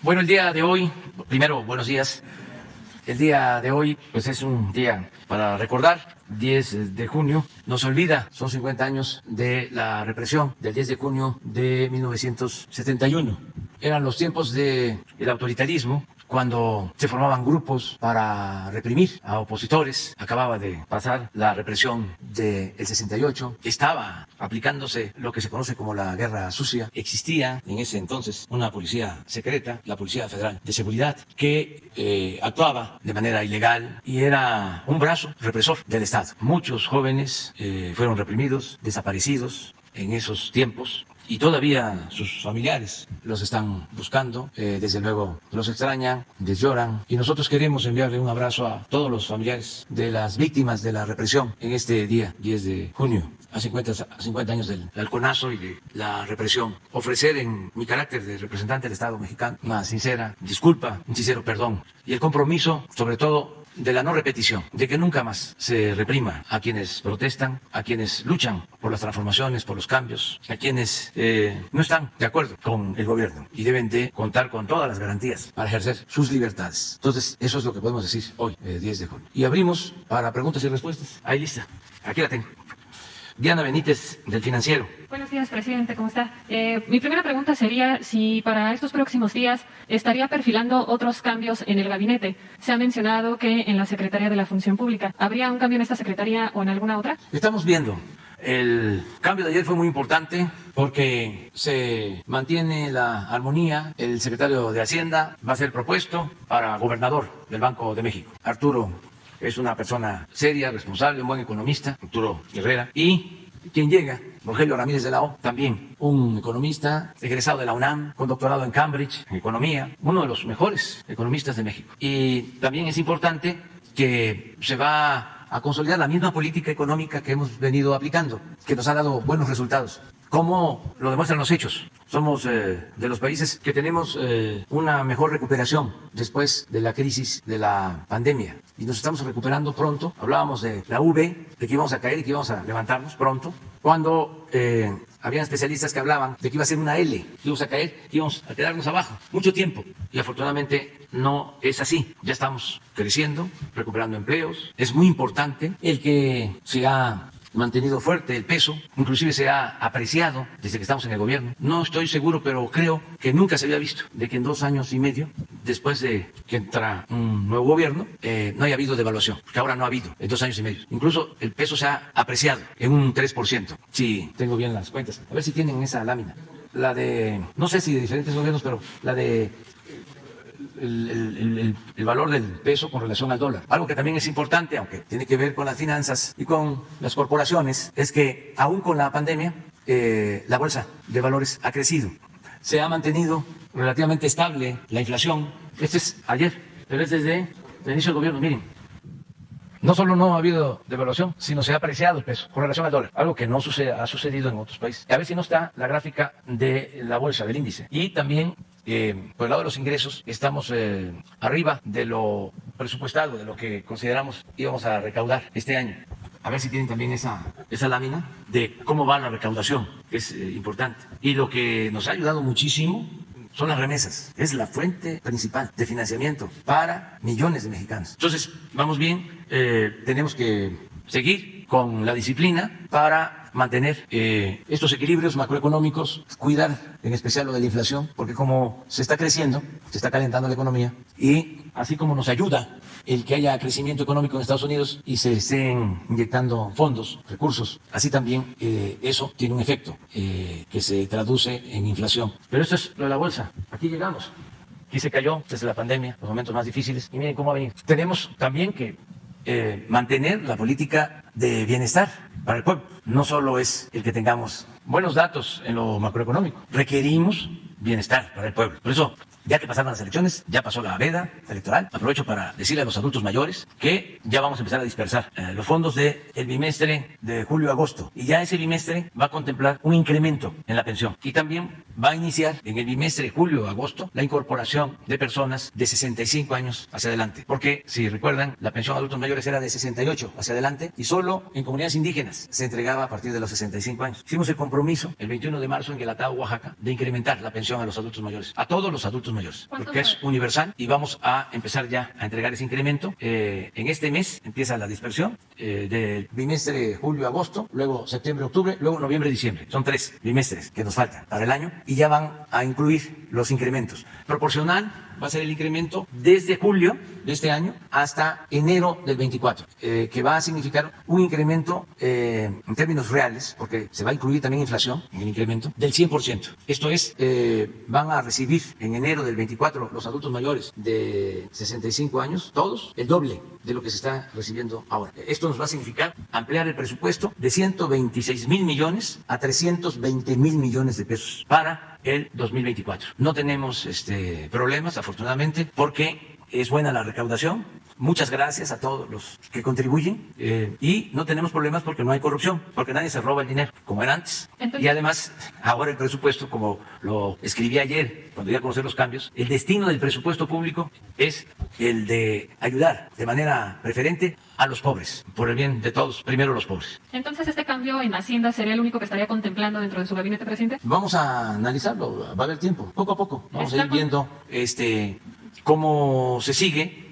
Bueno, el día de hoy, primero, buenos días. El día de hoy, pues es un día para recordar. 10 de junio, no se olvida, son 50 años de la represión del 10 de junio de 1971. Eran los tiempos del autoritarismo, cuando se formaban grupos para reprimir a opositores. Acababa de pasar la represión del 68. Estaba aplicándose lo que se conoce como la guerra sucia. Existía en ese entonces una policía secreta, la Policía Federal de Seguridad, que actuaba de manera ilegal y era un brazo represor del Estado. Muchos jóvenes fueron reprimidos, desaparecidos en esos tiempos. Y todavía sus familiares los están buscando, desde luego los extrañan, les lloran. Y nosotros queremos enviarle un abrazo a todos los familiares de las víctimas de la represión en este día, 10 de junio, a 50 años del halconazo y de la represión. Ofrecer en mi carácter de representante del Estado mexicano una sincera disculpa, un sincero perdón y el compromiso, sobre todo, de la no repetición, de que nunca más se reprima a quienes protestan, a quienes luchan por las transformaciones, por los cambios, a quienes no están de acuerdo con el gobierno y deben de contar con todas las garantías para ejercer sus libertades. Entonces, eso es lo que podemos decir hoy, 10 de junio. Y abrimos para preguntas y respuestas. Ahí lista, aquí la tengo. Diana Benítez, del Financiero. Buenos días, presidente, ¿cómo está? Mi primera pregunta sería si para estos próximos días estaría perfilando otros cambios en el gabinete. Se ha mencionado que en la Secretaría de la Función Pública. ¿Habría un cambio en esta secretaría o en alguna otra? Estamos viendo. El cambio de ayer fue muy importante porque se mantiene la armonía. El secretario de Hacienda va a ser propuesto para gobernador del Banco de México. Arturo es una persona seria, responsable, un buen economista, Arturo Herrera. Y quien llega, Rogelio Ramírez de la O, también un economista egresado de la UNAM, con doctorado en Cambridge, en economía, uno de los mejores economistas de México. Y también es importante que se va a consolidar la misma política económica que hemos venido aplicando, que nos ha dado buenos resultados. ¿Cómo lo demuestran los hechos? Somos de los países que tenemos una mejor recuperación después de la crisis de la pandemia y nos estamos recuperando pronto. Hablábamos de la V, de que íbamos a caer y que íbamos a levantarnos pronto, cuando habían especialistas que hablaban de que iba a ser una L, que íbamos a caer, que íbamos a quedarnos abajo mucho tiempo. Y afortunadamente no es así. Ya estamos creciendo, recuperando empleos. Es muy importante el que se ha mantenido fuerte el peso, inclusive se ha apreciado desde que estamos en el gobierno. No estoy seguro, pero creo que nunca se había visto de que en 2 años y medio, después de que entra un nuevo gobierno, no haya habido devaluación, porque ahora no ha habido en 2 años y medio. Incluso el peso se ha apreciado en un 3%. Sí, tengo bien las cuentas. A ver si tienen esa lámina. La de, no sé si de diferentes gobiernos, pero la de el valor del peso con relación al dólar. Algo que también es importante, aunque tiene que ver con las finanzas y con las corporaciones, es que aún con la pandemia, la bolsa de valores ha crecido. Se ha mantenido relativamente estable la inflación. Este es ayer, pero es desde el inicio del gobierno. Miren, no solo no ha habido devaluación, sino se ha apreciado el peso con relación al dólar, algo que no ha sucedido en otros países. A ver si no está la gráfica de la bolsa, del índice. Y también por el lado de los ingresos, estamos arriba de lo presupuestado, de lo que consideramos íbamos a recaudar este año. A ver si tienen también esa lámina de cómo va la recaudación, que es importante. Y lo que nos ha ayudado muchísimo son las remesas. Es la fuente principal de financiamiento para millones de mexicanos. Entonces, vamos bien, tenemos que seguir con la disciplina para mantener estos equilibrios macroeconómicos, cuidar en especial lo de la inflación, porque como se está creciendo, se está calentando la economía, y así como nos ayuda el que haya crecimiento económico en Estados Unidos y se estén inyectando fondos, recursos, así también eso tiene un efecto que se traduce en inflación. Pero esto es lo de la bolsa. Aquí llegamos. Aquí se cayó desde la pandemia, los momentos más difíciles, y miren cómo ha venido. Tenemos también que mantener la política de bienestar para el pueblo. No solo es el que tengamos buenos datos en lo macroeconómico, requerimos bienestar para el pueblo. Por eso, ya que pasaron las elecciones, ya pasó la veda electoral, aprovecho para decirle a los adultos mayores que ya vamos a empezar a dispersar los fondos del bimestre de julio-agosto, y ya ese bimestre va a contemplar un incremento en la pensión, y también va a iniciar en el bimestre julio-agosto la incorporación de personas de 65 años hacia adelante, porque si recuerdan, la pensión a adultos mayores era de 68 hacia adelante y solo en comunidades indígenas se entregaba a partir de los 65 años. Hicimos el compromiso el 21 de marzo en Guelatao, Oaxaca, de incrementar la pensión a los adultos mayores, a todos los adultos mayores, porque es universal y vamos a empezar ya a entregar ese incremento. En este mes empieza la dispersión del bimestre julio-agosto, luego septiembre-octubre, luego noviembre-diciembre. Son 3 bimestres que nos faltan para el año y ya van a incluir los incrementos. Proporcional va a ser el incremento desde julio de este año hasta enero del 24, que va a significar un incremento en términos reales, porque se va a incluir también inflación en el incremento, del 100%. Esto es, van a recibir en enero del 24 los adultos mayores de 65 años, todos, el doble de lo que se está recibiendo ahora. Esto nos va a significar ampliar el presupuesto de 126,000 millones a 320,000 millones de pesos para el 2024. No tenemos problemas, afortunadamente, porque es buena la recaudación. Muchas gracias a todos los que contribuyen y no tenemos problemas porque no hay corrupción, porque nadie se roba el dinero como era antes. Entonces, y además, ahora el presupuesto, como lo escribí ayer cuando di a conocer los cambios, el destino del presupuesto público es el de ayudar de manera preferente a los pobres, por el bien de todos, primero los pobres. Entonces, ¿este cambio en Hacienda sería el único que estaría contemplando dentro de su gabinete, presidente? Vamos a analizarlo, va a haber tiempo, poco a poco. Vamos a ir viendo cómo se sigue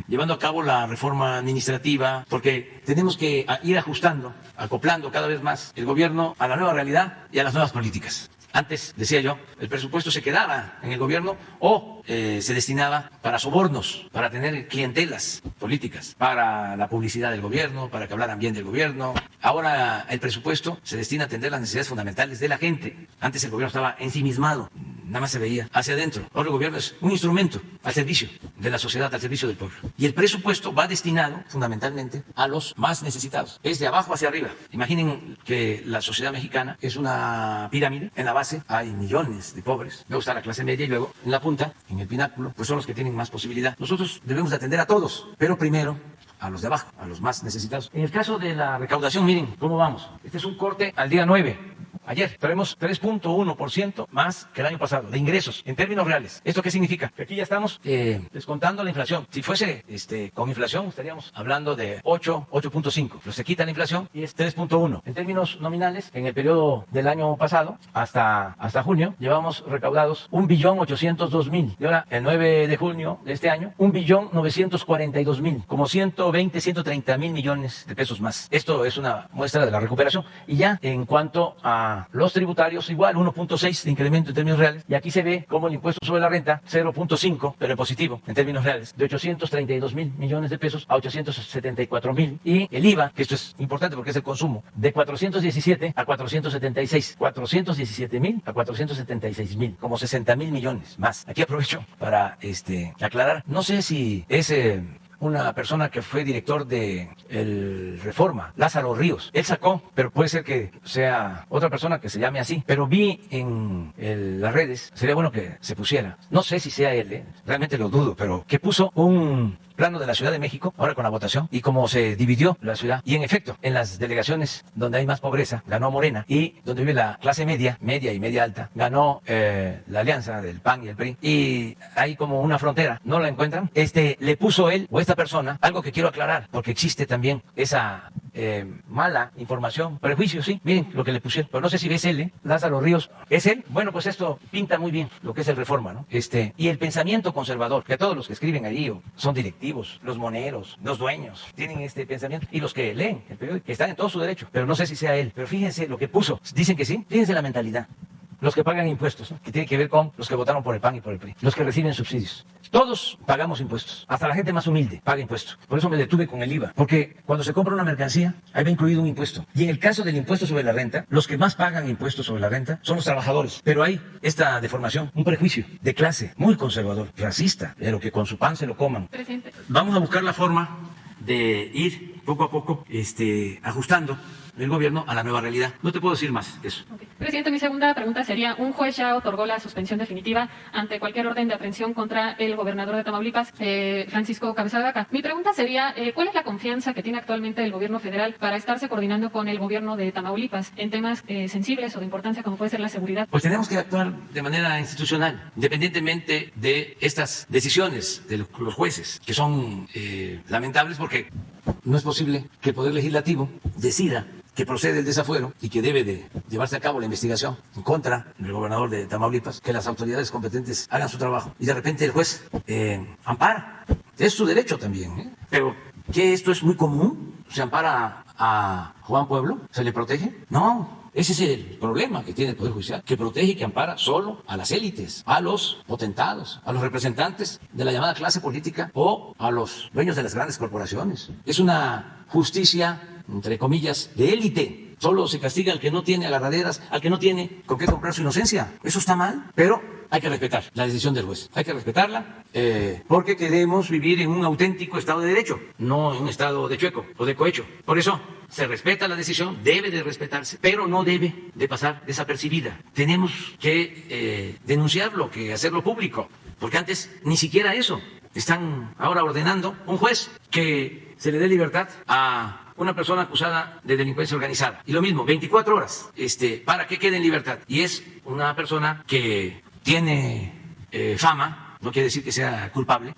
llevando a cabo la reforma administrativa, porque tenemos que ir ajustando, acoplando cada vez más el gobierno a la nueva realidad y a las nuevas políticas. Antes, decía yo, el presupuesto se quedaba en el gobierno o se destinaba para sobornos, para tener clientelas políticas, para la publicidad del gobierno, para que hablaran bien del gobierno. Ahora el presupuesto se destina a atender las necesidades fundamentales de la gente. Antes el gobierno estaba ensimismado, nada más se veía hacia adentro. Ahora el gobierno es un instrumento al servicio de la sociedad, al servicio del pueblo. Y el presupuesto va destinado fundamentalmente a los más necesitados. Es de abajo hacia arriba. Imaginen que la sociedad mexicana es una pirámide. En la base hay millones de pobres. Luego está la clase media y luego en la punta, en el pináculo, pues son los que tienen más posibilidad. Nosotros debemos de atender a todos, pero primero a los de abajo, a los más necesitados. En el caso de la recaudación, miren cómo vamos. Este es un corte al día 9. Ayer traemos 3.1% más que el año pasado de ingresos en términos reales. ¿Esto qué significa? Que aquí ya estamos descontando la inflación. Si fuese con inflación estaríamos hablando de 8.5. Pero se quita la inflación y es 3.1. En términos nominales, en el periodo del año pasado hasta junio llevamos recaudados 1.802.000. Y ahora el 9 de junio de este año 1.942.000. Como 120, 130.000 millones de pesos más. Esto es una muestra de la recuperación. Y ya en cuanto a los tributarios, igual 1.6 de incremento en términos reales, y aquí se ve como el impuesto sobre la renta 0.5, pero en positivo en términos reales, de 832.000 millones de pesos a 874.000, y el IVA, que esto es importante porque es el consumo, de 417 a 476, 417.000 a 476.000, como 60.000 millones más. Aquí aprovecho para aclarar, no sé si es una persona que fue director de el Reforma, Lázaro Ríos. Él sacó, pero puede ser que sea otra persona que se llame así, pero vi en las redes, sería bueno que se pusiera, no sé si sea él, realmente lo dudo, pero que puso un plano de la Ciudad de México, ahora con la votación, y cómo se dividió la ciudad. Y en efecto, en las delegaciones donde hay más pobreza, ganó Morena, y donde vive la clase media y media alta, ganó la alianza del PAN y el PRI, y hay como una frontera, ¿no la encuentran? Le puso él, o esta persona, algo que quiero aclarar, porque existe también esa mala información, prejuicio, sí, miren lo que le pusieron, pero no sé si es él, Lázaro Ríos, ¿es él? Bueno, pues esto pinta muy bien lo que es el Reforma, ¿no? Y el pensamiento conservador, que todos los que escriben allí son directivos, los moneros, los dueños, tienen este pensamiento, y los que leen el periódico, que están en todo su derecho, pero no sé si sea él, pero fíjense lo que puso, dicen que sí, fíjense la mentalidad. Los que pagan impuestos, ¿no? Que tiene que ver con los que votaron por el PAN y por el PRI, los que reciben subsidios. Todos pagamos impuestos, hasta la gente más humilde paga impuestos. Por eso me detuve con el IVA, porque cuando se compra una mercancía, ahí va incluido un impuesto. Y en el caso del impuesto sobre la renta, los que más pagan impuestos sobre la renta son los trabajadores. Pero hay esta deformación, un prejuicio de clase muy conservador, racista, pero que con su pan se lo coman. Presidente. Vamos a buscar la forma de ir poco a poco ajustando el gobierno a la nueva realidad. No te puedo decir más que eso. Okay. Presidente, mi segunda pregunta sería, un juez ya otorgó la suspensión definitiva ante cualquier orden de aprehensión contra el gobernador de Tamaulipas, Francisco Cabeza de Vaca. Mi pregunta sería, ¿cuál es la confianza que tiene actualmente el gobierno federal para estarse coordinando con el gobierno de Tamaulipas en temas sensibles o de importancia como puede ser la seguridad? Pues tenemos que actuar de manera institucional, independientemente de estas decisiones de los jueces, que son lamentables porque no es posible que el Poder Legislativo decida que procede del desafuero y que debe de llevarse a cabo la investigación en contra del gobernador de Tamaulipas, que las autoridades competentes hagan su trabajo y de repente el juez ampara. Es su derecho también, ¿eh? Pero ¿qué esto es muy común? ¿Se ampara a Juan Pueblo? ¿Se le protege? No. Ese es el problema que tiene el Poder Judicial, que protege y que ampara solo a las élites, a los potentados, a los representantes de la llamada clase política o a los dueños de las grandes corporaciones. Es una justicia, entre comillas, de élite. Solo se castiga al que no tiene agarraderas, al que no tiene con qué comprar su inocencia. Eso está mal, pero hay que respetar la decisión del juez. Hay que respetarla porque queremos vivir en un auténtico Estado de Derecho, no en un Estado de chueco o de cohecho. Por eso se respeta la decisión, debe de respetarse, pero no debe de pasar desapercibida. Tenemos que denunciarlo, que hacerlo público, porque antes ni siquiera eso. Están ahora ordenando un juez que se le dé libertad a una persona acusada de delincuencia organizada. Y lo mismo, 24 horas, para que quede en libertad. Y es una persona que tiene fama, no quiere decir que sea culpable,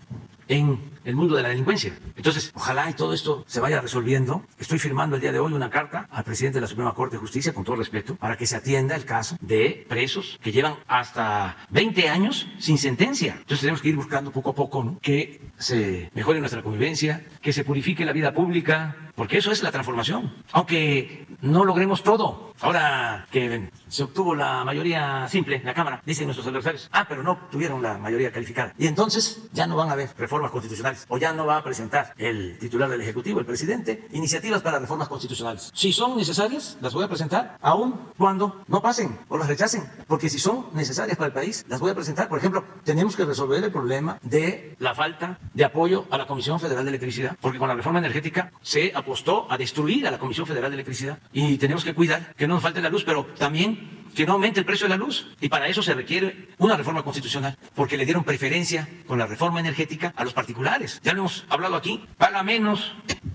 en el mundo de la delincuencia. Entonces, ojalá y todo esto se vaya resolviendo. Estoy firmando el día de hoy una carta al presidente de la Suprema Corte de Justicia, con todo respeto, para que se atienda el caso de presos que llevan hasta 20 años sin sentencia. Entonces tenemos que ir buscando poco a poco, ¿no?, que se mejore nuestra convivencia, que se purifique la vida pública, porque eso es la transformación. Aunque no logremos todo. Ahora que se obtuvo la mayoría simple en la Cámara, dicen nuestros adversarios, pero no tuvieron la mayoría calificada. Y entonces ya no van a haber reformas constitucionales, o ya no va a presentar el titular del Ejecutivo, el presidente, iniciativas para reformas constitucionales. Si son necesarias, las voy a presentar, aun cuando no pasen o las rechacen, porque si son necesarias para el país, las voy a presentar. Por ejemplo, tenemos que resolver el problema de la falta de apoyo a la Comisión Federal de Electricidad, porque con la reforma energética se apostó a destruir a la Comisión Federal de Electricidad y tenemos que cuidar que no nos falte la luz, pero también que no aumente el precio de la luz, y para eso se requiere una reforma constitucional, porque le dieron preferencia con la reforma energética a los particulares. Ya lo hemos hablado aquí, paga menos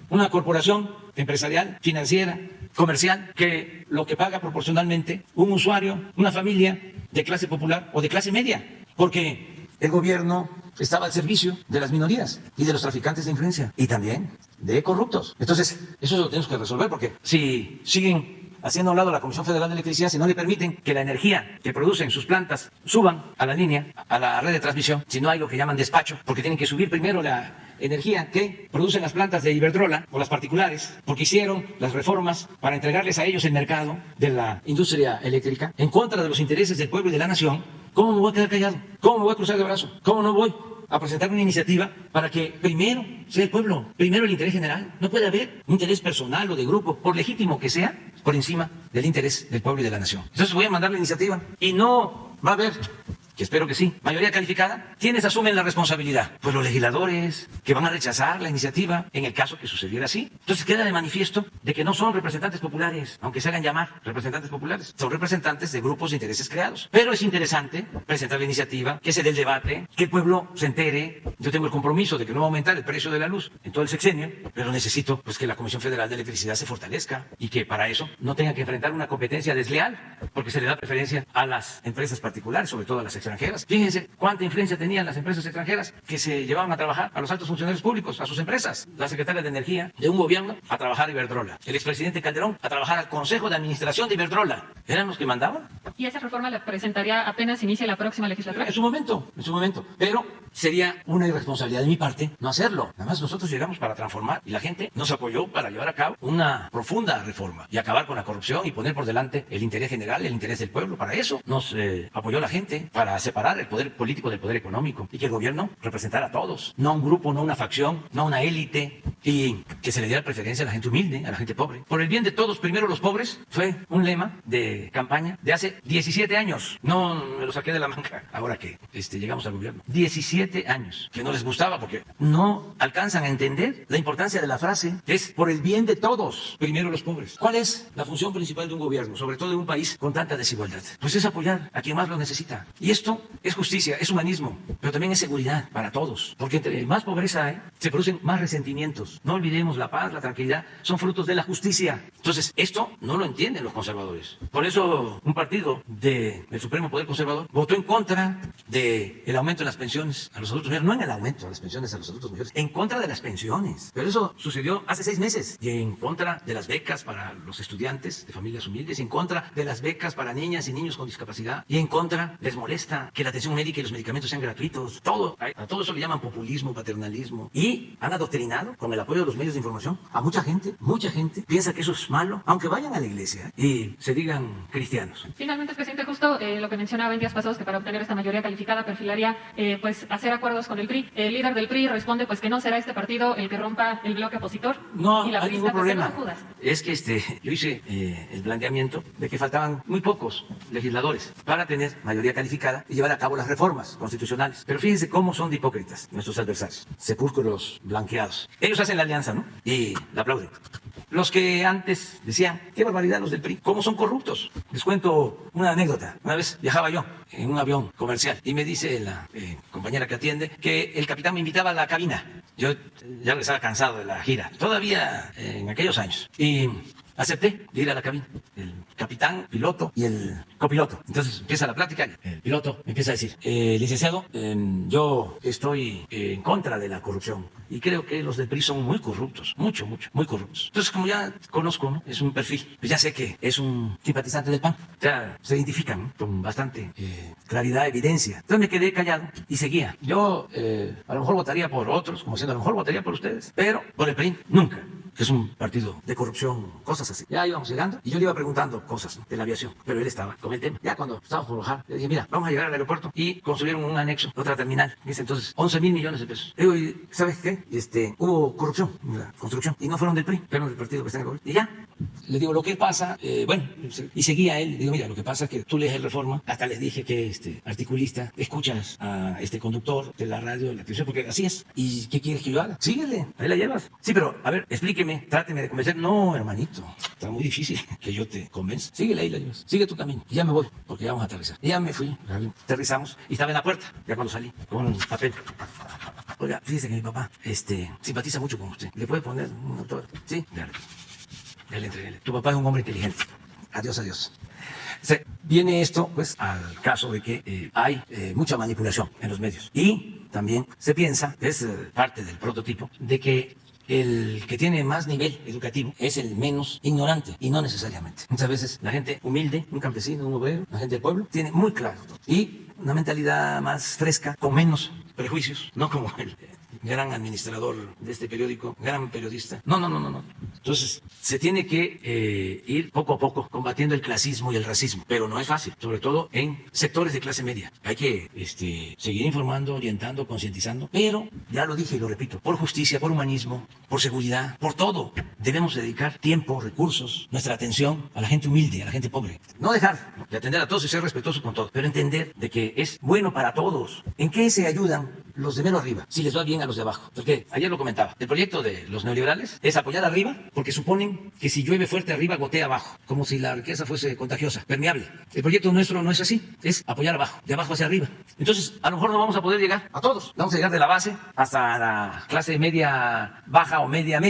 una corporación empresarial, financiera, comercial, que lo que paga proporcionalmente un usuario, una familia de clase popular o de clase media, porque el gobierno estaba al servicio de las minorías y de los traficantes de influencia y también de corruptos. Entonces, eso lo tenemos que resolver, porque si siguen haciendo a un lado la Comisión Federal de Electricidad, si no le permiten que la energía que producen sus plantas suban a la línea, a la red de transmisión, si no hay lo que llaman despacho, porque tienen que subir primero la energía que producen las plantas de Iberdrola o las particulares, porque hicieron las reformas para entregarles a ellos el mercado de la industria eléctrica en contra de los intereses del pueblo y de la nación. ¿Cómo me voy a quedar callado? ¿Cómo me voy a cruzar de brazo? ¿Cómo no voy a presentar una iniciativa para que primero sea el pueblo, primero el interés general? No puede haber interés personal o de grupo, por legítimo que sea, por encima del interés del pueblo y de la nación. Entonces voy a mandar la iniciativa y no va a haber, que espero que sí, mayoría calificada. ¿Quiénes asumen la responsabilidad? Pues los legisladores, que van a rechazar la iniciativa en el caso que sucediera así. Entonces queda de manifiesto de que no son representantes populares, aunque se hagan llamar representantes populares, son representantes de grupos de intereses creados. Pero es interesante presentar la iniciativa, que se dé el debate, que el pueblo se entere. Yo tengo el compromiso de que no va a aumentar el precio de la luz en todo el sexenio, pero necesito pues que la Comisión Federal de Electricidad se fortalezca y que para eso no tenga que enfrentar una competencia desleal, porque se le da preferencia a las empresas particulares, sobre todo a las extranjeras. Fíjense cuánta influencia tenían las empresas extranjeras que se llevaban a trabajar a los altos funcionarios públicos, a sus empresas. La secretaria de Energía de un gobierno a trabajar a Iberdrola. El expresidente Calderón a trabajar al Consejo de Administración de Iberdrola. ¿Eran los que mandaban? ¿Y esa reforma la presentaría apenas inicie la próxima legislatura? En su momento. Pero sería una irresponsabilidad de mi parte no hacerlo. Nada más nosotros llegamos para transformar y la gente nos apoyó para llevar a cabo una profunda reforma y acabar con la corrupción y poner por delante el interés general, el interés del pueblo. Para eso nos apoyó la gente, para separar el poder político del poder económico y que el gobierno representara a todos, no a un grupo, no a una facción, no a una élite, y que se le diera preferencia a la gente humilde, a la gente pobre. Por el bien de todos, primero los pobres, fue un lema de campaña de hace 17 años. No me lo saqué de la manga ahora que llegamos al gobierno. 17 años, que no les gustaba porque no alcanzan a entender la importancia de la frase, que es por el bien de todos, primero los pobres. ¿Cuál es la función principal de un gobierno, sobre todo de un país con tanta desigualdad? Pues es apoyar a quien más lo necesita. Y esto es justicia, es humanismo, pero también es seguridad para todos, porque entre más pobreza hay, se producen más resentimientos. No olvidemos, la paz, la tranquilidad son frutos de la justicia. Entonces, esto no lo entienden los conservadores. Por eso, un partido del Supremo Poder Conservador votó en contra del aumento de las pensiones a los adultos mayores, no en el aumento de las pensiones a los adultos mayores, en contra de las pensiones. Pero eso sucedió hace 6 meses. Y en contra de las becas para los estudiantes de familias humildes, en contra de las becas para niñas y niños con discapacidad, y en contra, les molesta que la atención médica y los medicamentos sean gratuitos. A todo eso le llaman populismo, paternalismo, y han adoctrinado con el apoyo de los medios de información a mucha gente piensa que eso es malo, aunque vayan a la iglesia y se digan cristianos. Finalmente, presidente, justo lo que mencionaba en días pasados, que para obtener esta mayoría calificada perfilaría pues hacer acuerdos con el PRI. El líder del PRI responde pues que no será este partido el que rompa el bloque opositor. No, y la hay ningún problema. Judas. Es que yo hice el planteamiento de que faltaban muy pocos legisladores para tener mayoría calificada y llevar a cabo las reformas constitucionales. Pero fíjense cómo son de hipócritas nuestros adversarios, sepulcros blanqueados. Ellos hacen la alianza, ¿no? Y la aplauden. Los que antes decían, qué barbaridad los del PRI, cómo son corruptos. Les cuento una anécdota. Una vez viajaba yo en un avión comercial y me dice la compañera que atiende que el capitán me invitaba a la cabina. Yo ya estaba cansado de la gira, todavía en aquellos años. Y acepté de ir a la cabina. El capitán, piloto y el copiloto. Entonces empieza la plática. El piloto me empieza a decir, licenciado, yo estoy en contra de la corrupción y creo que los del PRI son muy corruptos, muy corruptos. Entonces, como ya conozco, ¿no? Es un perfil, pues ya sé que es un simpatizante del PAN. Ya se identifican, ¿no? Con bastante claridad, evidencia. Entonces me quedé callado y seguía. Yo a lo mejor votaría por otros, como siendo a lo mejor votaría por ustedes, pero por el PRI nunca. Que es un partido de corrupción, cosas así. Ya íbamos llegando y yo le iba preguntando cosas, ¿no?, de la aviación, pero él estaba con el tema. Ya cuando estábamos por bajar, le dije, mira, vamos a llegar al aeropuerto y construyeron un anexo, otra terminal. Dice entonces, 11,000 millones de pesos. Digo, ¿sabes qué? Hubo corrupción en la construcción y no fueron del PRI, fueron del partido que está en el gobierno. Y ya, le digo, lo que pasa, bueno, y seguía él, le digo, mira, lo que pasa es que tú lees el Reforma, hasta les dije que articulista, escuchas a este conductor de la radio, de la televisión, porque así es. ¿Y qué quieres que yo haga? Síguele, ahí la llevas. Sí, pero, a ver, explíqueme, tráteme de convencer. No, hermanito, está muy difícil que yo te convenza. Síguele, ahí la llevas. Sigue tu camino. Y ya me voy, porque ya vamos a aterrizar. Y ya me fui, aterrizamos, y estaba en la puerta, ya cuando salí, con un papel. Oiga, fíjese que mi papá, simpatiza mucho con usted. ¿Le puede poner un autor? Sí, ya le entregué. Tu papá es un hombre inteligente. Adiós, adiós. Viene esto, pues, al caso de que hay mucha manipulación en los medios. Y también se piensa, es parte del prototipo, de que el que tiene más nivel educativo es el menos ignorante, y no necesariamente. Muchas veces la gente humilde, un campesino, un obrero, la gente del pueblo, tiene muy claro todo. Y una mentalidad más fresca, con menos prejuicios, no como el gran administrador de este periódico, gran periodista. No. Entonces, se tiene que ir poco a poco combatiendo el clasismo y el racismo, pero no es fácil, sobre todo en sectores de clase media. Hay que seguir informando, orientando, concientizando, pero, ya lo dije y lo repito, por justicia, por humanismo, por seguridad, por todo, debemos dedicar tiempo, recursos, nuestra atención a la gente humilde, a la gente pobre. No dejar de atender a todos y ser respetuoso con todo, pero entender de que es bueno para todos. ¿En qué se ayudan los de menos arriba si les va bien a los de abajo? Porque ayer lo comentaba, el proyecto de los neoliberales es apoyar arriba porque suponen que si llueve fuerte arriba gotea abajo, como si la riqueza fuese contagiosa, permeable. El proyecto nuestro no es así, es apoyar abajo, de abajo hacia arriba. Entonces, a lo mejor no vamos a poder llegar a todos, vamos a llegar de la base hasta la clase media baja o media.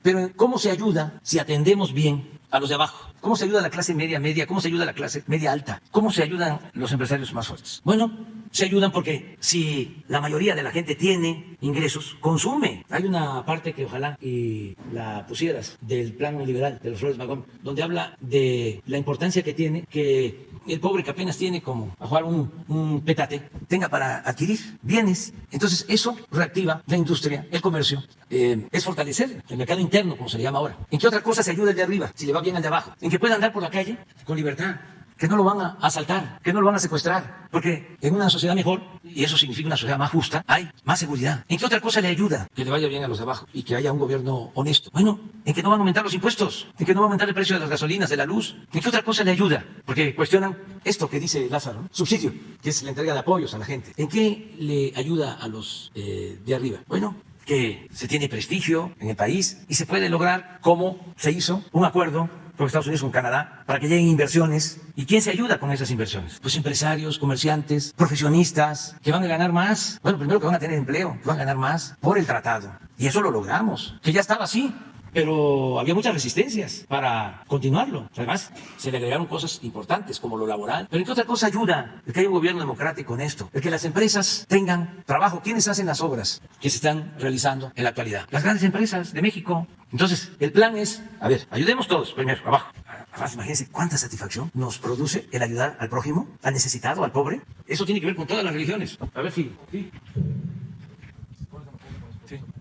Pero ¿cómo se ayuda si atendemos bien a los de abajo? ¿Cómo se ayuda a la clase media? ¿Cómo se ayuda a la clase media alta? ¿Cómo se ayudan los empresarios más fuertes? Bueno, se ayudan porque si la mayoría de la gente tiene ingresos, consume. Hay una parte que ojalá y la pusieras del plan neoliberal de los Flores Magón, donde habla de la importancia que tiene que el pobre que apenas tiene como a jugar un petate tenga para adquirir bienes. Entonces eso reactiva la industria, el comercio, es fortalecer el mercado interno, como se le llama ahora. ¿En qué otra cosa se ayuda el de arriba si le va bien al de abajo? En que pueda andar por la calle con libertad, que no lo van a asaltar, que no lo van a secuestrar, porque en una sociedad mejor, y eso significa una sociedad más justa, hay más seguridad. ¿En qué otra cosa le ayuda que le vaya bien a los de abajo y que haya un gobierno honesto? Bueno, en que no van a aumentar los impuestos, en que no va a aumentar el precio de las gasolinas, de la luz. ¿En qué otra cosa le ayuda? Porque cuestionan esto que dice Lázaro, ¿no? Subsidio, que es la entrega de apoyos a la gente. ¿En qué le ayuda a los de arriba? Bueno, que se tiene prestigio en el país y se puede lograr, como se hizo, un acuerdo con Estados Unidos, con Canadá, para que lleguen inversiones. ¿Y quién se ayuda con esas inversiones? Pues empresarios, comerciantes, profesionistas, que van a ganar más. Bueno, primero que van a tener empleo, que van a ganar más por el tratado. Y eso lo logramos, que ya estaba así. Pero había muchas resistencias para continuarlo. Además, se le agregaron cosas importantes como lo laboral. Pero entre otra cosa ayuda el que haya un gobierno democrático en esto, el que las empresas tengan trabajo. ¿Quiénes hacen las obras que se están realizando en la actualidad? Las grandes empresas de México. Entonces, el plan es, a ver, ayudemos todos primero, abajo. Además, imagínense cuánta satisfacción nos produce el ayudar al prójimo, al necesitado, al pobre. Eso tiene que ver con todas las religiones. A ver si... Sí.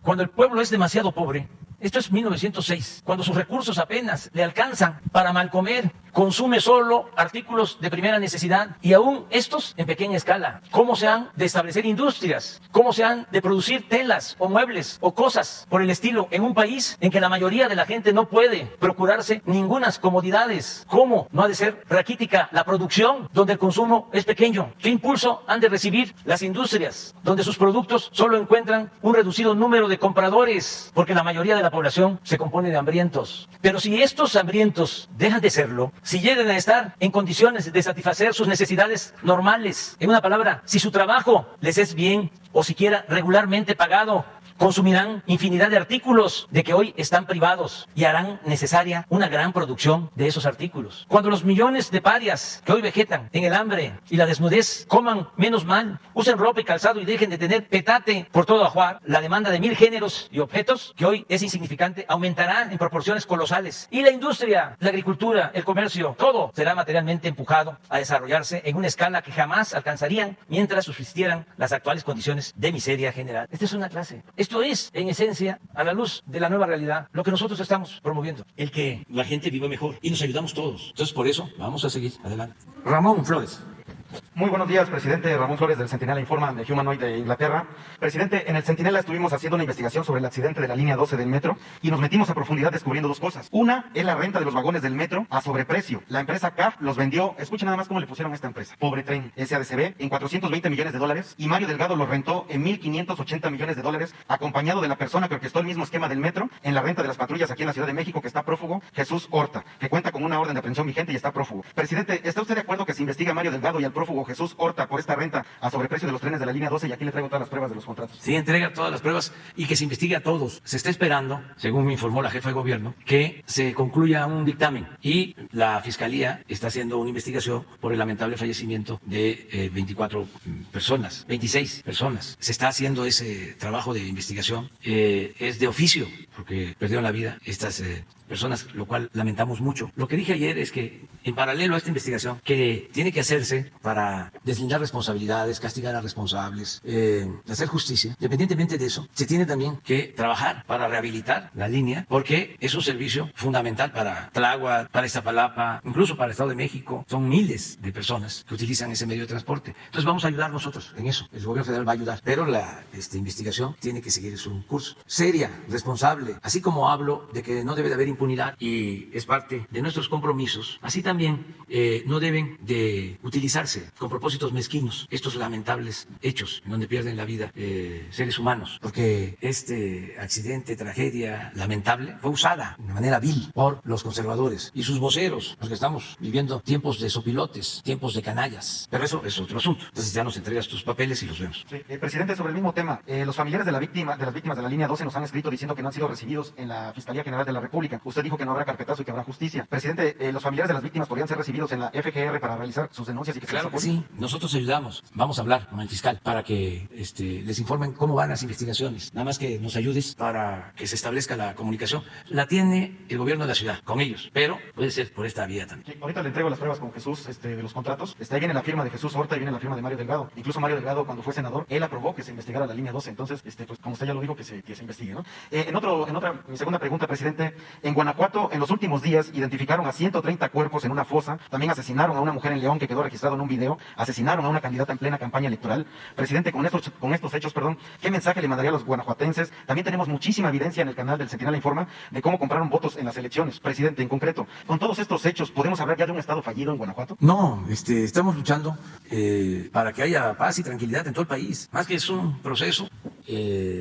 Cuando el pueblo es demasiado pobre, esto es 1906, cuando sus recursos apenas le alcanzan para mal comer, consume solo artículos de primera necesidad y aún estos en pequeña escala. ¿Cómo se han de establecer industrias? ¿Cómo se han de producir telas o muebles o cosas por el estilo en un país en que la mayoría de la gente no puede procurarse ningunas comodidades? ¿Cómo no ha de ser raquítica la producción donde el consumo es pequeño? ¿Qué impulso han de recibir las industrias donde sus productos solo encuentran un reducido número de compradores? Porque la mayoría de la población se compone de hambrientos. Pero si estos hambrientos dejan de serlo, si llegan a estar en condiciones de satisfacer sus necesidades normales, en una palabra, si su trabajo les es bien o siquiera regularmente pagado, consumirán infinidad de artículos de que hoy están privados y harán necesaria una gran producción de esos artículos. Cuando los millones de parias que hoy vegetan en el hambre y la desnudez coman menos mal, usen ropa y calzado y dejen de tener petate por todo ajuar, la demanda de 1000 géneros y objetos, que hoy es insignificante, aumentará en proporciones colosales. Y la industria, la agricultura, el comercio, todo será materialmente empujado a desarrollarse en una escala que jamás alcanzarían mientras subsistieran las actuales condiciones de miseria general. Esta es una clase. Esto es, en esencia, a la luz de la nueva realidad, lo que nosotros estamos promoviendo. El que la gente viva mejor y nos ayudamos todos. Entonces, por eso, vamos a seguir adelante. Ramón Flores. Muy buenos días, presidente. Ramón Flores del Centinela Informa de Humanoid de Inglaterra. Presidente, en el Centinela estuvimos haciendo una investigación sobre el accidente de la línea 12 del metro y nos metimos a profundidad descubriendo dos cosas. Una es la renta de los vagones del metro a sobreprecio. La empresa CAF los vendió, escuchen nada más cómo le pusieron a esta empresa, Pobre Tren SADCB, en 420 millones de dólares, y Mario Delgado los rentó en 1.580 millones de dólares, acompañado de la persona que orquestó el mismo esquema del metro en la renta de las patrullas aquí en la Ciudad de México, que está prófugo, Jesús Horta, que cuenta con una orden de aprehensión vigente y está prófugo. Presidente, ¿está usted de acuerdo que se investigue a Mario Delgado y al prófugo Jesús Horta por esta renta a sobreprecio de los trenes de la línea 12? Y aquí le traigo todas las pruebas de los contratos. Sí, entrega todas las pruebas y que se investigue a todos. Se está esperando, según me informó la jefa de gobierno, que se concluya un dictamen y la Fiscalía está haciendo una investigación por el lamentable fallecimiento de 24 personas, 26 personas. Se está haciendo ese trabajo de investigación. Es de oficio, porque perdieron la vida estas personas, lo cual lamentamos mucho. Lo que dije ayer es que, en paralelo a esta investigación, que tiene que hacerse para deslindar responsabilidades, castigar a responsables, hacer justicia, independientemente de eso, se tiene también que trabajar para rehabilitar la línea, porque es un servicio fundamental para Tláhuac, para Iztapalapa, incluso para el Estado de México. Son miles de personas que utilizan ese medio de transporte. Entonces vamos a ayudar nosotros en eso. El gobierno federal va a ayudar, pero la investigación tiene que seguir su curso. Seria, responsable, así como hablo de que no debe de haber impunidad y es parte de nuestros compromisos, así también no deben de utilizarse con propósitos mezquinos estos lamentables hechos en donde pierden la vida seres humanos, porque este accidente, tragedia lamentable, fue usada de manera vil por los conservadores y sus voceros, porque estamos viviendo tiempos de sopilotes, tiempos de canallas, pero eso es otro asunto. Entonces ya nos entregas tus papeles y los vemos. Sí, presidente, sobre el mismo tema, los familiares de las víctimas de la línea 12 nos han escrito diciendo que no han sido recibidos en la Fiscalía General de la República. Usted dijo que no habrá carpetazo y que habrá justicia. Presidente, los familiares de las víctimas podrían ser recibidos en la FGR para realizar sus denuncias y que claro que sí, nosotros ayudamos. Vamos a hablar con el fiscal para que les informen cómo van las investigaciones. Nada más que nos ayudes para que se establezca la comunicación. La tiene el gobierno de la ciudad con ellos, pero puede ser por esta vía también. Sí, ahorita le entrego las pruebas con Jesús de los contratos. Ahí viene la firma de Jesús Horta y viene la firma de Mario Delgado. Incluso Mario Delgado, cuando fue senador, él aprobó que se investigara la línea 12. Entonces, pues como usted ya lo dijo, que se investigue, ¿no? Mi segunda pregunta, presidente. En Guanajuato, en los últimos días, identificaron a 130 cuerpos en una fosa. También asesinaron a una mujer en León que quedó registrado en un video. Asesinaron a una candidata en plena campaña electoral. Presidente, con estos hechos, ¿qué mensaje le mandaría a los guanajuatenses? También tenemos muchísima evidencia en el canal del Centinela Informa de cómo compraron votos en las elecciones. Presidente, en concreto, con todos estos hechos, ¿podemos hablar ya de un estado fallido en Guanajuato? No, estamos luchando para que haya paz y tranquilidad en todo el país. Más que es un proceso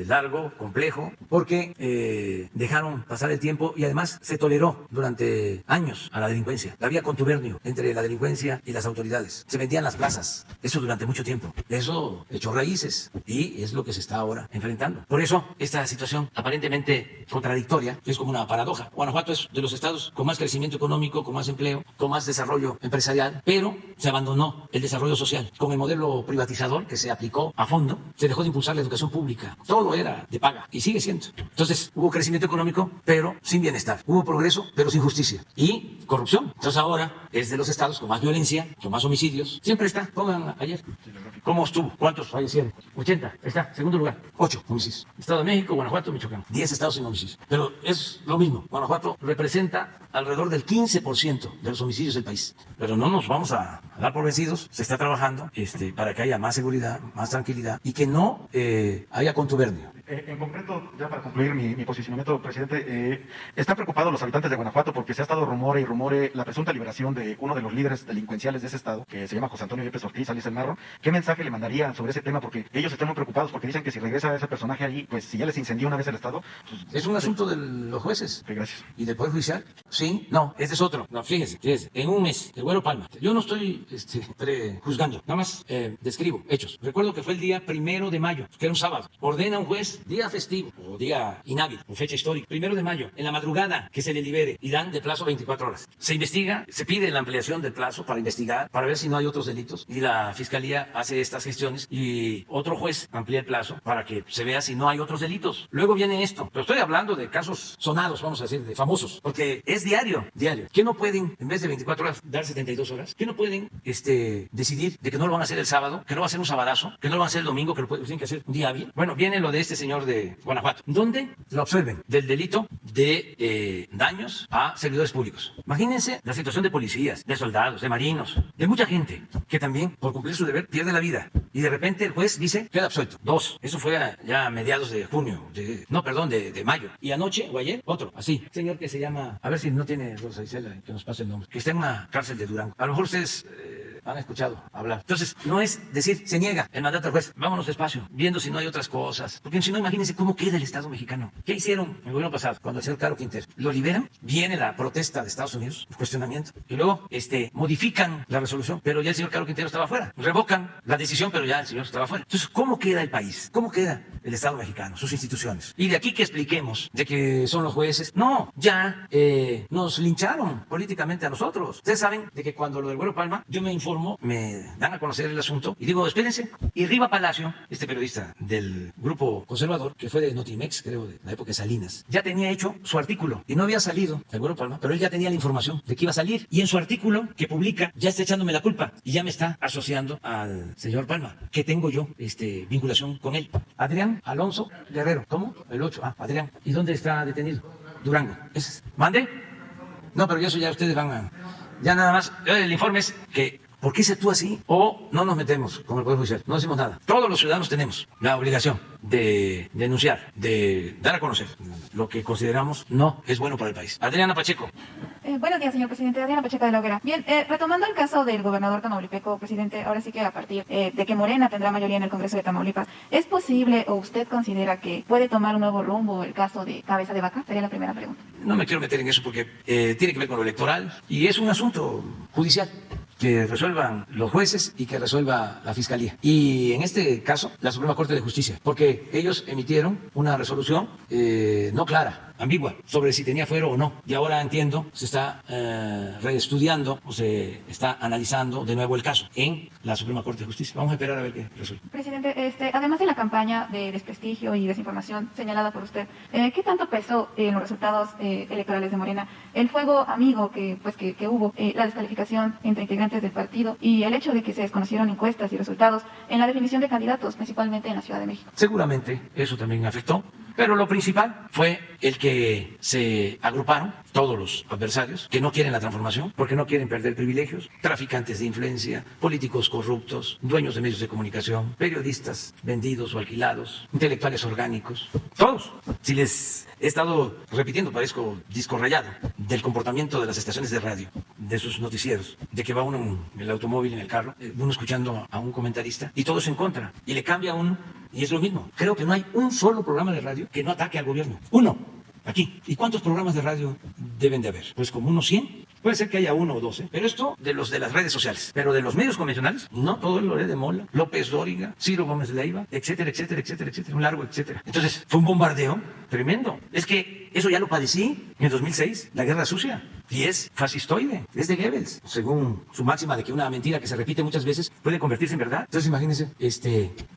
largo, complejo, porque dejaron pasar el tiempo y además se toleró durante años a la delincuencia. Había contubernio entre la delincuencia y las autoridades. Se vendían las plazas, eso durante mucho tiempo. Eso echó raíces y es lo que se está ahora enfrentando. Por eso, esta situación aparentemente contradictoria es como una paradoja. Guanajuato es de los estados con más crecimiento económico, con más empleo, con más desarrollo empresarial, pero se abandonó el desarrollo social. Con el modelo privatizador que se aplicó a fondo, se dejó de impulsar la educación pública. Todo era de paga y sigue siendo. Entonces, hubo crecimiento económico, pero sin bienestar. Hubo progreso, pero sin justicia. Y corrupción. Entonces ahora es de los estados con más violencia, con más homicidios. Siempre está. Pongan ayer. ¿Cómo estuvo? ¿Cuántos fallecieron? 80. Está. Segundo lugar. 8 homicidios. Estado de México, Guanajuato, Michoacán. 10 estados sin homicidios. Pero es lo mismo. Guanajuato representa alrededor del 15% de los homicidios del país. Pero no nos vamos a dar por vencidos. Se está trabajando para que haya más seguridad, más tranquilidad y que no haya contubernio. En concreto, ya para concluir mi posicionamiento, presidente, ¿están preocupados los habitantes de Guanajuato porque se ha estado rumore la presunta liberación de uno de los líderes delincuenciales de ese estado, que se llama José Antonio Yepes Ortiz, alias El Marro? ¿Qué mensaje le mandaría sobre ese tema? Porque ellos están muy preocupados porque dicen que si regresa ese personaje allí, pues si ya les incendió una vez el estado... Pues, es un asunto de los jueces. Okay, gracias. ¿Y del Poder Judicial? Sí, no, este es otro. No, fíjese, en un mes, el Güero Palma. Yo no estoy prejuzgando, nada más describo hechos. Recuerdo que fue el día 1 de mayo, que era un sábado. Ordena un juez, día festivo, o día inhábil, o fecha histórica, 1 de mayo, en la madrugada, que se le libere, y dan de plazo 24 horas. Se investiga, se pide la ampliación del plazo para investigar, para ver si no hay otros delitos, y la Fiscalía hace estas gestiones, y otro juez amplía el plazo para que se vea si no hay otros delitos. Luego viene esto, pero estoy hablando de casos sonados, vamos a decir, de famosos, porque es diario. ¿Qué no pueden, en vez de 24 horas, dar 72 horas? ¿Qué no pueden decidir de que no lo van a hacer el sábado, que no va a ser un sabadazo, que no lo van a hacer el domingo, que lo tienen que hacer un día hábil? Bueno, viene lo de este señor de Guanajuato, donde lo absuelven del delito de daños a servidores públicos. Imagínense la situación de policías, de soldados, de marinos, de mucha gente que también, por cumplir su deber, pierde la vida. Y de repente el juez dice, queda absuelto. 2. Eso fue ya a mediados de junio, de mayo. Y anoche o ayer, otro, así. Señor que se llama, a ver si no tiene Rosa Isela, que nos pase el nombre, que está en una cárcel de Durango. A lo mejor ustedes han escuchado hablar. Entonces, no es decir, se niega el mandato al juez, vámonos despacio, viendo si no hay otras cosas. Porque si no, imagínense cómo queda el Estado mexicano. ¿Qué hicieron el gobierno pasado? Cuando el señor Caro Quintero lo liberan, viene la protesta de Estados Unidos, el cuestionamiento, y luego modifican la resolución, pero ya el señor Caro Quintero estaba fuera. Revocan la decisión, pero ya el señor estaba fuera. Entonces, ¿cómo queda el país? ¿Cómo queda el Estado mexicano, sus instituciones? Y de aquí que expliquemos de que son los jueces. No, ya nos lincharon políticamente a nosotros. Ustedes saben de que cuando lo del Güero Palma, yo me informo, me dan a conocer el asunto y digo, espérense. Y Riva Palacio, este periodista del grupo conservador, que fue de Notimex, creo, de la época de Salinas, ya tenía hecho su artículo y no había salido el Güero Palma, pero él ya tenía la información de que iba a salir. Y en su artículo que publica, ya está echándome la culpa y ya me está asociando al señor Palma, que tengo yo vinculación con él. Adrián Alonso Guerrero. ¿Cómo? El 8. Adrián. ¿Y dónde está detenido? Durango. ¿Mande? No, pero eso ya ustedes van a... Ya nada más, el informe es que ¿por qué se actúa así? O no nos metemos con el Poder Judicial, no decimos nada. Todos los ciudadanos tenemos la obligación de denunciar, de dar a conocer lo que consideramos no es bueno para el país. Adriana Pacheco. Buenos días, señor presidente. Adriana Pacheco de la Hoguera. Bien, retomando el caso del gobernador tamaulipeco, presidente, ahora sí que a partir de que Morena tendrá mayoría en el Congreso de Tamaulipas, ¿es posible o usted considera que puede tomar un nuevo rumbo el caso de Cabeza de Vaca? Sería la primera pregunta. No me quiero meter en eso porque tiene que ver con lo electoral y es un asunto judicial que resuelvan los jueces y que resuelva la Fiscalía. Y en este caso, la Suprema Corte de Justicia, porque ellos emitieron una resolución no clara, ambigua, sobre si tenía fuero o no. Y ahora entiendo, se está reestudiando o se está analizando de nuevo el caso en la Suprema Corte de Justicia. Vamos a esperar a ver qué resuelve. Presidente, además de la campaña de desprestigio y desinformación señalada por usted, ¿qué tanto pesó en los resultados electorales de Morena el fuego amigo que hubo, la descalificación entre integrantes del partido y el hecho de que se desconocieron encuestas y resultados en la definición de candidatos, principalmente en la Ciudad de México? Seguramente eso también afectó, pero lo principal fue el que se agruparon todos los adversarios que no quieren la transformación porque no quieren perder privilegios, traficantes de influencia, políticos corruptos, dueños de medios de comunicación, periodistas vendidos o alquilados, intelectuales orgánicos, todos. Si les he estado repitiendo, parezco disco rayado, del comportamiento de las estaciones de radio, de sus noticieros, de que va uno en el automóvil, en el carro, uno escuchando a un comentarista y todos en contra, y le cambia un Y es lo mismo. Creo que no hay un solo programa de radio que no ataque al gobierno. Uno. Aquí. ¿Y cuántos programas de radio deben de haber? Pues como unos 100. Puede ser que haya 1 o 2, pero esto de los de las redes sociales. Pero de los medios convencionales, no todo el Loret de Mola, López Dóriga, Ciro Gómez Leiva, etcétera, etcétera, etcétera, etcétera, un largo etcétera. Entonces, fue un bombardeo tremendo. Es que eso ya lo padecí en el 2006, la Guerra Sucia. Y es fascistoide, es de Goebbels, según su máxima de que una mentira que se repite muchas veces puede convertirse en verdad. Entonces, imagínense,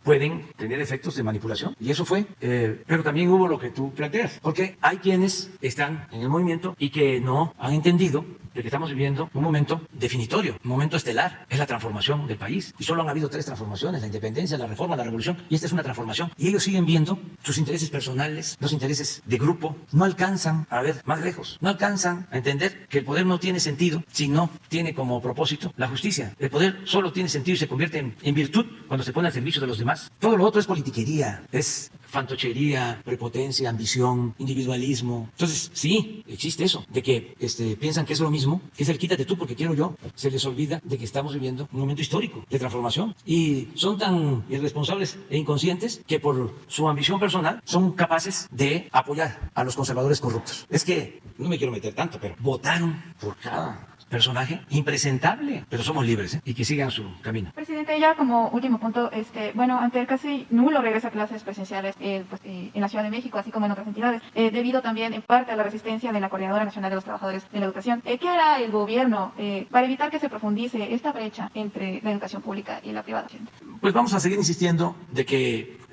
pueden tener efectos de manipulación. Y eso fue, pero también hubo lo que tú planteas, porque hay quienes están en el movimiento y que no han entendido de que estamos viviendo un momento definitorio, un momento estelar. Es la transformación del país. Y solo han habido 3 transformaciones: la independencia, la reforma, la revolución. Y esta es una transformación. Y ellos siguen viendo sus intereses personales, los intereses de grupo. No alcanzan a ver más lejos. No alcanzan a entender que el poder no tiene sentido si no tiene como propósito la justicia. El poder solo tiene sentido y se convierte en virtud cuando se pone al servicio de los demás. Todo lo otro es politiquería, es fantochería, prepotencia, ambición, individualismo. Entonces, sí, existe eso, de que piensan que es lo mismo, que es el quítate tú porque quiero yo. Se les olvida de que estamos viviendo un momento histórico de transformación. Y son tan irresponsables e inconscientes que por su ambición personal son capaces de apoyar a los conservadores corruptos. Es que, no me quiero meter tanto, pero votaron por cada personaje impresentable, pero somos libres, y que sigan su camino. Presidente, ya como último punto, bueno, ante el casi nulo regreso a clases presenciales en la Ciudad de México, así como en otras entidades, debido también en parte a la resistencia de la Coordinadora Nacional de los Trabajadores de la Educación, ¿qué hará el gobierno para evitar que se profundice esta brecha entre la educación pública y la privada? Pues vamos a seguir insistiendo de que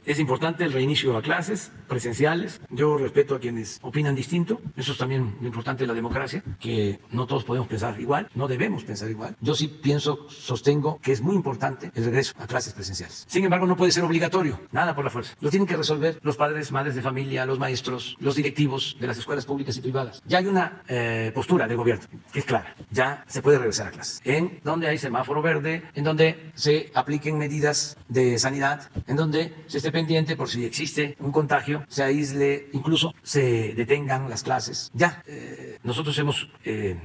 es importante el reinicio a clases presenciales. Yo respeto a quienes opinan distinto. Eso es también lo importante de la democracia, que no todos podemos pensar igual, no debemos pensar igual. Yo sí sostengo que es muy importante el regreso a clases presenciales. Sin embargo, no puede ser obligatorio, nada por la fuerza. Lo tienen que resolver los padres, madres de familia, los maestros, los directivos de las escuelas públicas y privadas. Ya hay una postura de gobierno que es clara. Ya se puede regresar a clases. En donde hay semáforo verde, en donde se apliquen medidas de sanidad, en donde se esté pendiente por si existe un contagio, se aísle, incluso se detengan las clases. Ya, nosotros hemos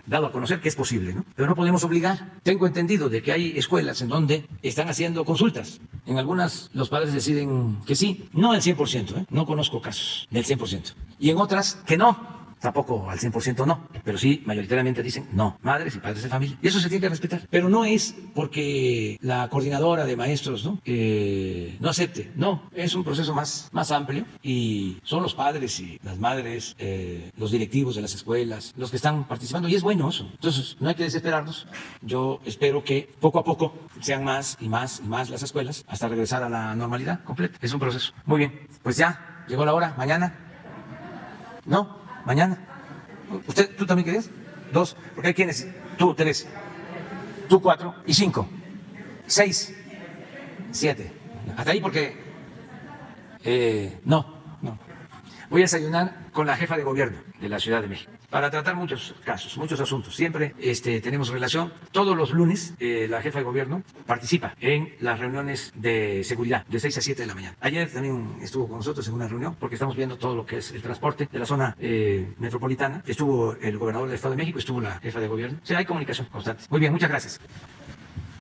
dado a conocer que es posible, ¿no? Pero no podemos obligar. Tengo entendido de que hay escuelas en donde están haciendo consultas. En algunas los padres deciden que sí, no al 100%, no conozco casos del 100%. Y en otras que no. Tampoco al 100% no, pero sí mayoritariamente dicen no, madres y padres de familia. Y eso se tiene que respetar. Pero no es porque la coordinadora de maestros no acepte. No, es un proceso más amplio y son los padres y las madres, los directivos de las escuelas, los que están participando. Y es bueno eso. Entonces no hay que desesperarnos. Yo espero que poco a poco sean más y más y más las escuelas hasta regresar a la normalidad completa. Es un proceso. Muy bien, pues ya llegó la hora. Mañana. No. Mañana. ¿Tú también querías? 2. Porque hay quienes. Tú 3. Tú 4. Y 5. 6. 7. Hasta ahí porque. No. Voy a desayunar con la jefa de gobierno de la Ciudad de México para tratar muchos casos, muchos asuntos. Siempre tenemos relación. Todos los lunes la jefa de gobierno participa en las reuniones de seguridad de 6 a 7 de la mañana. Ayer también estuvo con nosotros en una reunión porque estamos viendo todo lo que es el transporte de la zona metropolitana. Estuvo el gobernador del Estado de México, estuvo la jefa de gobierno. O sea, hay comunicación constante. Muy bien, muchas gracias.